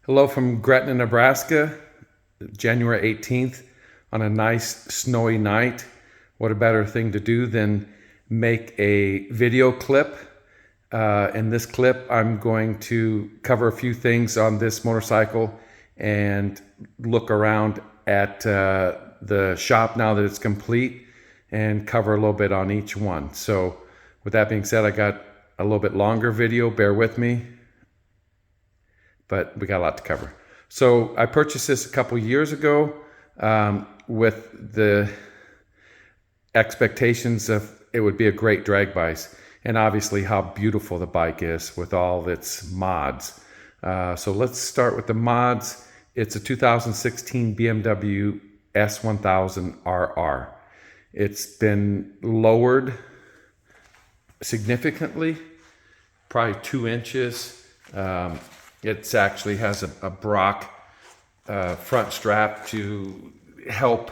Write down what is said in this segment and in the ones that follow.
Hello from Gretna, Nebraska, January 18th on a nice snowy night. What a better thing to do than make a video clip. In this clip, I'm going to cover a few things on this motorcycle and look around at the shop now that it's complete and cover a little bit on each one. So with that being said, I got a little bit longer video, bear with me. But we got a lot to cover. So I purchased this a couple years ago with the expectations of it would be a great drag bike, and obviously how beautiful the bike is with all of its mods. So let's start with the mods. It's a 2016 BMW S 1000 RR. It's been lowered significantly, probably 2 inches. It actually has a Brock front strap to help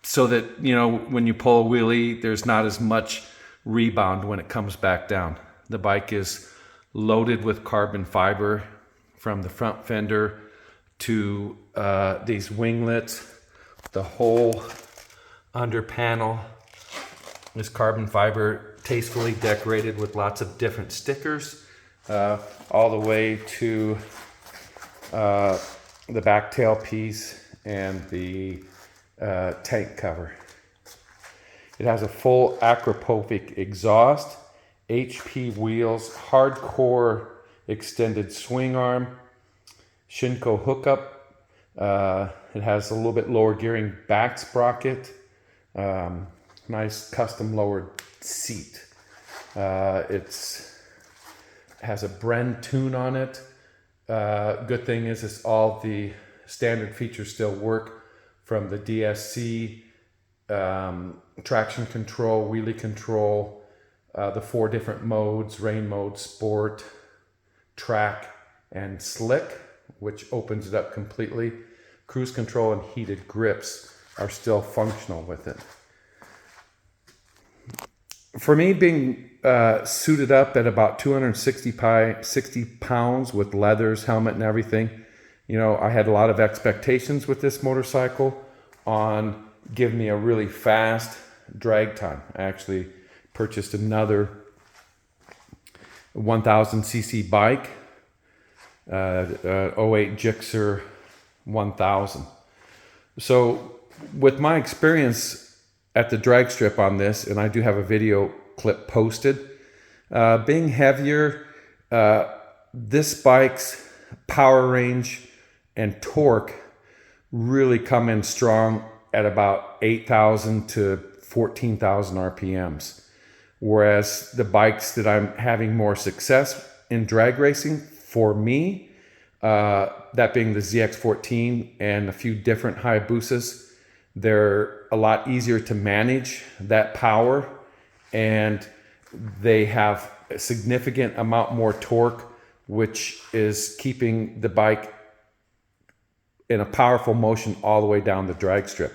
so that, you know, when you pull a wheelie, there's not as much rebound when it comes back down. The bike is loaded with carbon fiber from the front fender to these winglets. The whole under panel is carbon fiber, tastefully decorated with lots of different stickers. All the way to the back tailpiece and the tank cover. It has a full aquapovic exhaust, HP wheels, hardcore extended swing arm, Shinko hookup. It has a little bit lower gearing back sprocket, nice custom lowered seat. It's has a Bren tune on it. Good thing is all the standard features still work, from the DSC, traction control, wheelie control, the 4 different modes: rain mode, sport, track, and slick, which opens it up completely. Cruise control and heated grips are still functional with it. For me, being suited up at about 260 pounds with leathers, helmet, and everything, you know, I had a lot of expectations with this motorcycle on giving me a really fast drag time. I actually purchased another 1000cc bike, 08 Gixxer 1000. So with my experience at the drag strip on this, and I do have a video clip posted, being heavier, this bike's power range and torque really come in strong at about 8,000 to 14,000 RPMs. Whereas the bikes that I'm having more success in drag racing, for me, that being the ZX14 and a few different Hayabusas, they're a lot easier to manage that power, and they have a significant amount more torque, which is keeping the bike in a powerful motion all the way down the drag strip.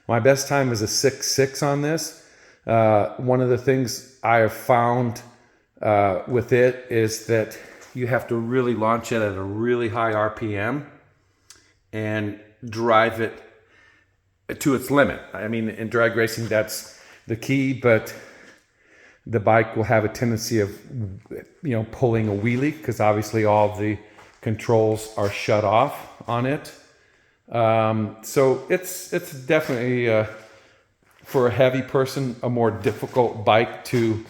My best time is a 6.6 on this. One of the things I have found with it is that you have to really launch it at a really high RPM and drive it to its limit. I mean, in drag racing, that's the key, but the bike will have a tendency of, you know, pulling a wheelie, because obviously all the controls are shut off on it. So it's definitely, for a heavy person, a more difficult bike to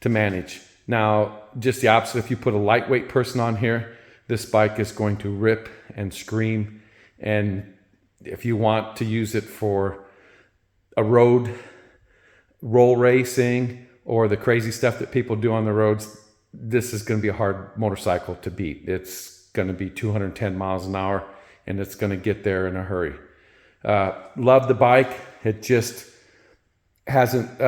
manage. Now, just the opposite, if you put a lightweight person on here, this bike is going to rip and scream. And if you want to use it for a roll racing or the crazy stuff that people do on the roads, this is going to be a hard motorcycle to beat. It's going to be 210 miles an hour, and it's going to get there in a hurry. Love the bike. It just hasn't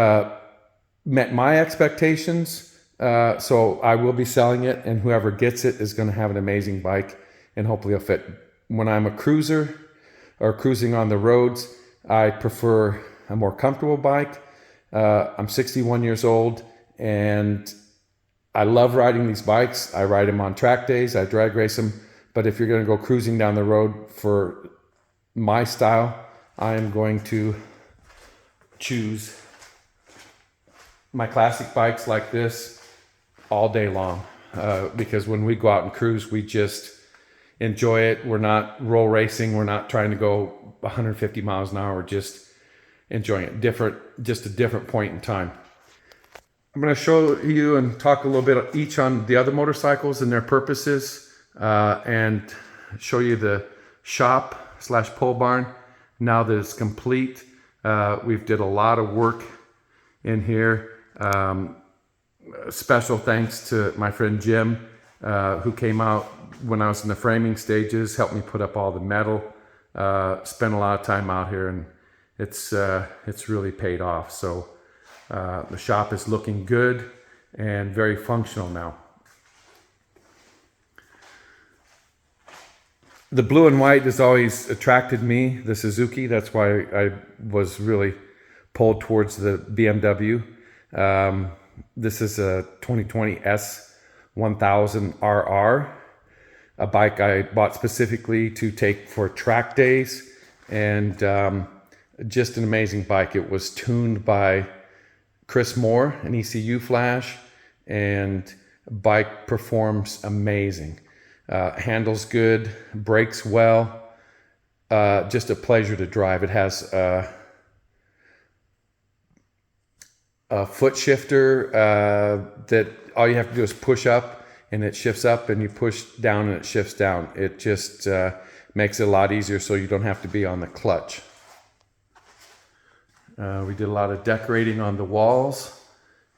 met my expectations. So I will be selling it, and whoever gets it is going to have an amazing bike, and hopefully it'll fit. When I'm a cruiser or cruising on the roads, I prefer a more comfortable bike. I'm 61 years old, and I love riding these bikes. I ride them on track days. I drag race them. But if you're going to go cruising down the road for my style, I am going to choose my classic bikes like this all day long. Because when we go out and cruise, we just enjoy it. We're not roll racing. We're not trying to go 150 miles an hour. We're just enjoying it. Just a different point in time. I'm going to show you and talk a little bit each on the other motorcycles and their purposes, and show you the shop / pole barn now that it's complete. We've did a lot of work in here. Special thanks to my friend Jim, who came out when I was in the framing stages, helped me put up all the metal, spent a lot of time out here, and it's really paid off. So the shop is looking good and very functional now. The blue and white has always attracted me, the Suzuki. That's why I was really pulled towards the BMW. This is a 2020 S 1000 RR, a bike I bought specifically to take for track days, and just an amazing bike. It was tuned by Chris Moore, an ECU flash, and bike performs amazing. Handles good, brakes well, just a pleasure to drive. It has a foot shifter that all you have to do is push up and it shifts up, and you push down and it shifts down. It just makes it a lot easier so you don't have to be on the clutch. We did a lot of decorating on the walls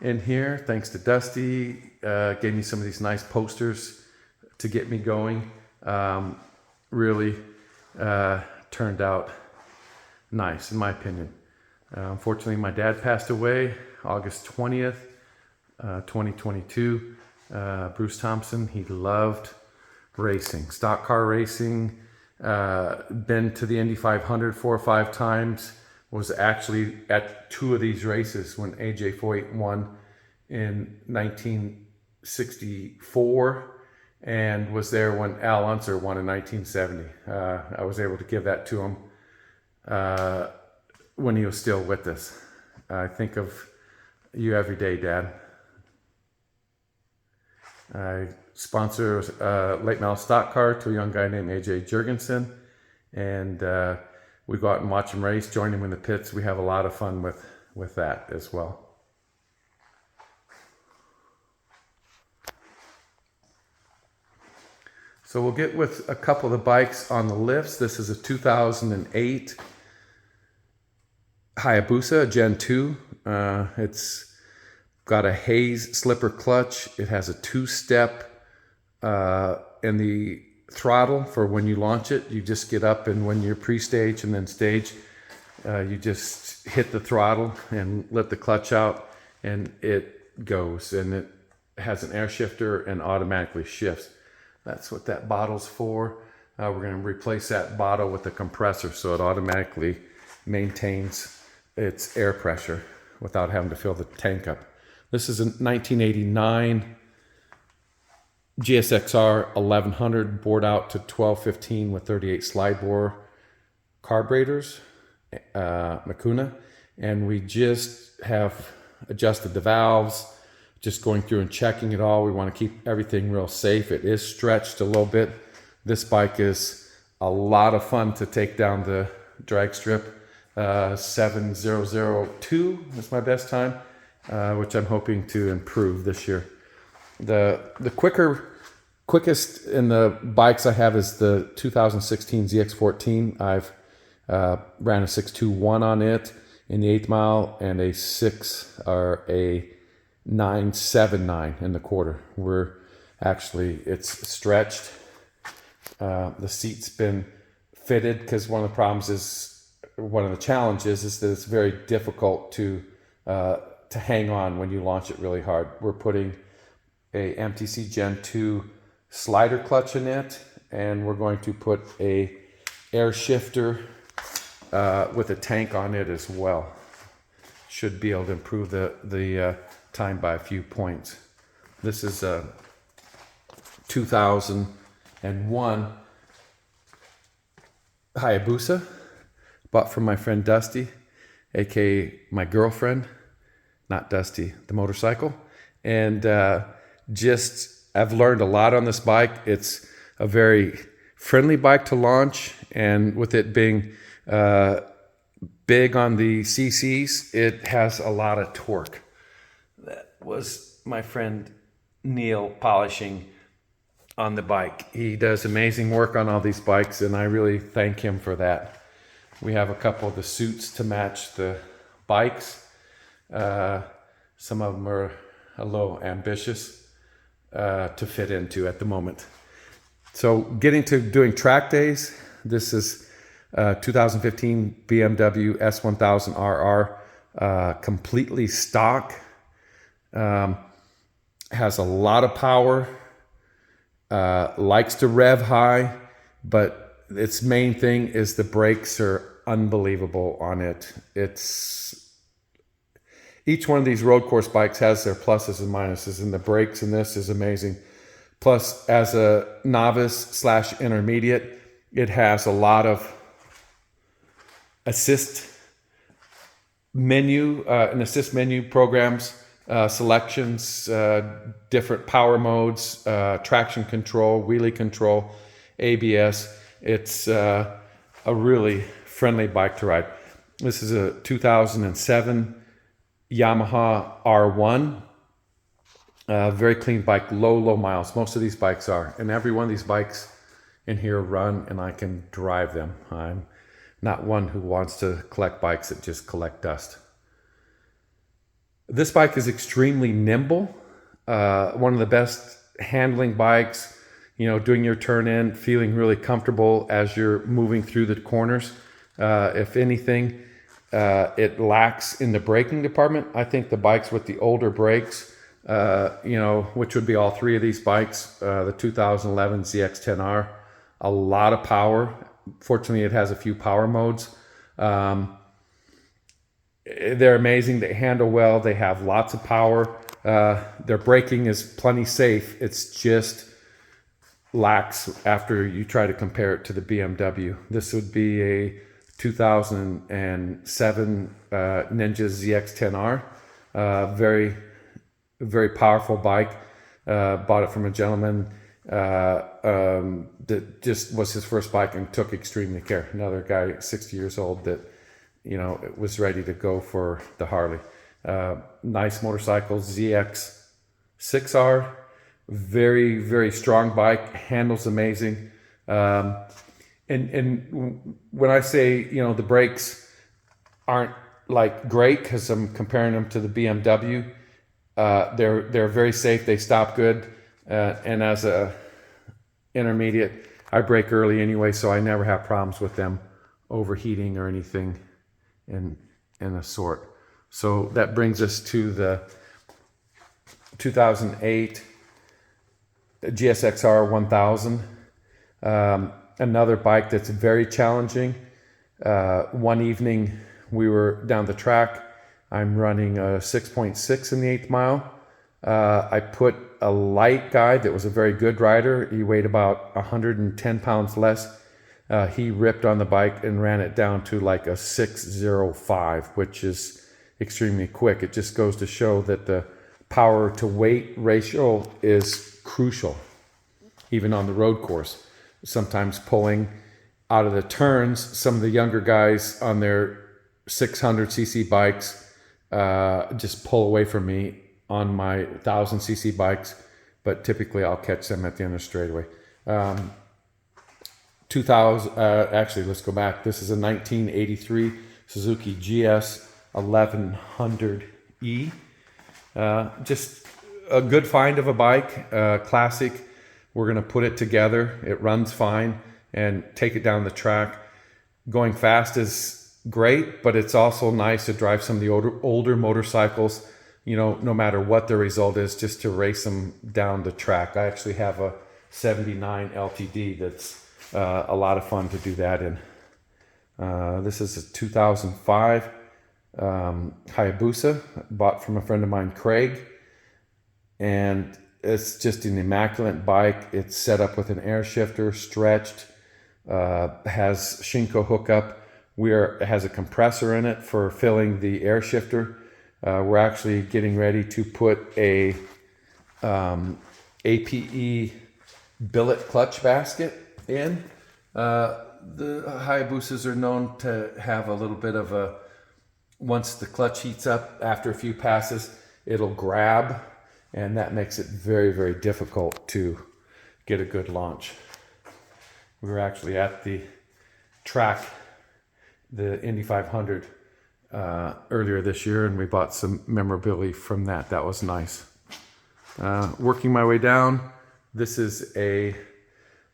in here. Thanks to Dusty, gave me some of these nice posters to get me going. Really turned out nice, in my opinion. Unfortunately, my dad passed away August 20th, 2022. Bruce Thompson, he loved racing, stock car racing, been to the Indy 500 4 or 5 times, was actually at 2 of these races when AJ Foyt won in 1964, and was there when Al Unser won in 1970. I was able to give that to him when he was still with us. I think of you every day, Dad. I sponsor late model stock car to a young guy named AJ Jurgensen, and we go out and watch him race, join him in the pits. We have a lot of fun with that as well. So we'll get with a couple of the bikes on the lifts. This is a 2008 Hayabusa Gen 2. It's got a Hayes slipper clutch. It has a 2-step in the throttle for when you launch it. You just get up, and when you're pre-stage and then stage, you just hit the throttle and let the clutch out, and it goes. And it has an air shifter and automatically shifts. That's what that bottle's for. We're going to replace that bottle with a compressor so it automatically maintains its air pressure without having to fill the tank up. This is a 1989 GSXR 1100 bored out to 1215 with 38 slide bore carburetors, Makuna, and we just have adjusted the valves, just going through and checking it all. We want to keep everything real safe. It is stretched a little bit. This bike is a lot of fun to take down the drag strip. 7002 is my best time, which I'm hoping to improve this year. The quickest in the bikes I have is the 2016 ZX14. I've ran a 621 on it in the 8th mile, and a 979 in the quarter. It's stretched. The seat's been fitted, because one of the challenges is that it's very difficult to hang on when you launch it really hard. We're putting a MTC Gen 2 slider clutch in it, and we're going to put a air shifter with a tank on it as well. Should be able to improve the time by a few points. This is a 2000 and one Hayabusa, bought from my friend Dusty, aka my girlfriend, not Dusty, the motorcycle. And I've learned a lot on this bike. It's a very friendly bike to launch, and with it being big on the CCs, it has a lot of torque. That was my friend Neil polishing on the bike. He does amazing work on all these bikes, and I really thank him for that. We have a couple of the suits to match the bikes. Some of them are a little ambitious to fit into at the moment. So getting to doing track days, this is 2015 BMW S1000RR, completely stock, has a lot of power, likes to rev high, but its main thing is the brakes are unbelievable on it. Each one of these road course bikes has their pluses and minuses, and the brakes in this is amazing. Plus, as a novice / intermediate, it has a lot of assist menu programs, selections, different power modes, traction control, wheelie control, ABS. It's a really friendly bike to ride. This is a 2007 Yamaha R1. Very clean bike, low miles. Most of these bikes are. And every one of these bikes in here run, and I can drive them. I'm not one who wants to collect bikes that just collect dust. This bike is extremely nimble. One of the best handling bikes, doing your turn in, feeling really comfortable as you're moving through the corners. If anything, it lacks in the braking department. I think the bikes with the older brakes, which would be all three of these bikes, the 2011 ZX-10R, a lot of power. Fortunately, it has a few power modes. They're amazing. They handle well. They have lots of power. Their braking is plenty safe. It's just lacks after you try to compare it to the BMW. This would be a 2007 Ninja ZX-10R. Very, very powerful bike. Bought it from a gentleman that just was his first bike and took extremely care. Another guy, 60 years old, that was ready to go for the Harley. Nice motorcycle, ZX-6R. Very, very strong bike. Handles amazing. And when I say, the brakes aren't like great because I'm comparing them to the BMW, they're very safe. They stop good. And as a intermediate, I brake early anyway, so I never have problems with them overheating or anything in a sort. So that brings us to the 2008 GSX-R 1000. Another bike that's very challenging. One evening we were down the track. I'm running a 6.6 in the 8th mile. I put a light guy that was a very good rider. He weighed about 110 pounds less. He ripped on the bike and ran it down to like a 6.05, which is extremely quick. It just goes to show that the power to weight ratio is crucial, even on the road course. Sometimes pulling out of the turns, some of the younger guys on their 600cc bikes just pull away from me on my 1000cc bikes, but typically I'll catch them at the end of the straightaway. 2000, let's go back. This is a 1983 Suzuki GS 1100E. Just a good find of a bike, classic. We're going to put it together. It runs fine and take it down the track. Going fast is great, but it's also nice to drive some of the older motorcycles, no matter what the result is, just to race them down the track. I actually have a 79 LTD that's a lot of fun to do that in. This is a 2005 Hayabusa, bought from a friend of mine, Craig. And It's just an immaculate bike. It's set up with an air shifter, stretched, has Shinko hookup. It has a compressor in it for filling the air shifter. We're actually getting ready to put a APE billet clutch basket in. The Hayabusas are known to have a little bit of a, once the clutch heats up after a few passes, it'll grab, and that makes it very, very difficult to get a good launch. We were actually at the track, the Indy 500, earlier this year, and we bought some memorabilia from that. That was nice. Working my way down, this is a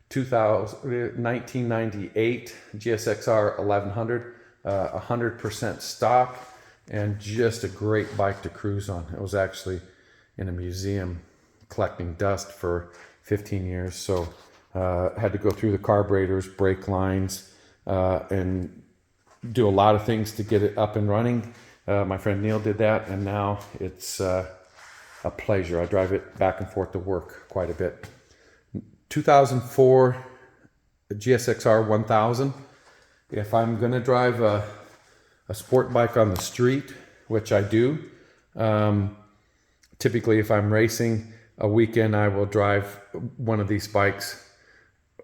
1998 GSXR 1100, 100% stock, and just a great bike to cruise on. It was actually in a museum collecting dust for 15 years, so had to go through the carburetors, brake lines, and do a lot of things to get it up and running. My friend Neil did that, and now it's a pleasure. I drive it back and forth to work quite a bit. 2004 GSXR 1000. If I'm going to drive a sport bike on the street, which I do, typically if I'm racing a weekend, I will drive one of these bikes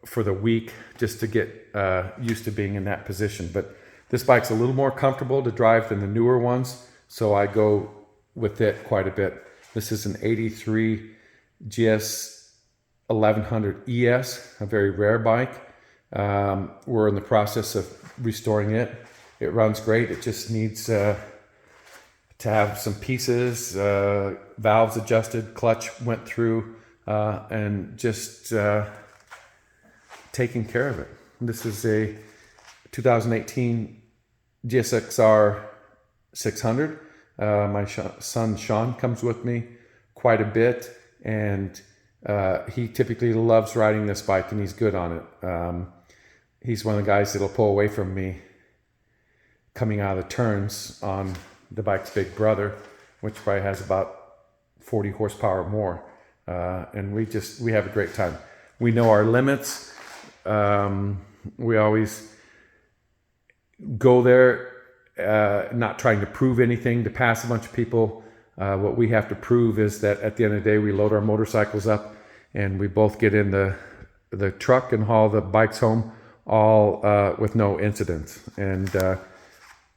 for the week just to get used to being in that position. But this bike's a little more comfortable to drive than the newer ones, so I go with it quite a bit. This is an 83 GS 1100 ES, a very rare bike. We're in the process of restoring it. It runs great. It just needs to have some pieces, valves adjusted, clutch went through, and just taking care of it. This is a 2018 GSXR 600. My son Sean comes with me quite a bit, and he typically loves riding this bike, and he's good on it. He's one of the guys that'll pull away from me coming out of the turns on the bike's big brother, which probably has about 40 horsepower more. And we have a great time. We know our limits. We always go there not trying to prove anything, to pass a bunch of people. What we have to prove is that at the end of the day, we load our motorcycles up and we both get in the truck and haul the bikes home, all with no incidents. And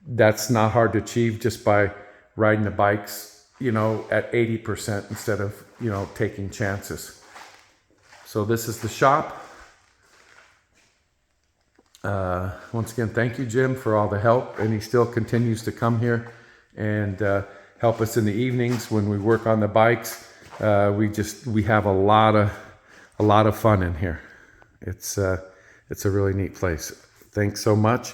that's not hard to achieve just by riding the bikes, at 80% instead of, taking chances. So this is the shop. Once again, thank you, Jim, for all the help. And he still continues to come here and help us in the evenings when we work on the bikes. We have a lot of fun in here. It's a really neat place. Thanks so much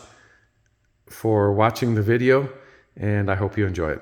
for watching the video, and I hope you enjoy it.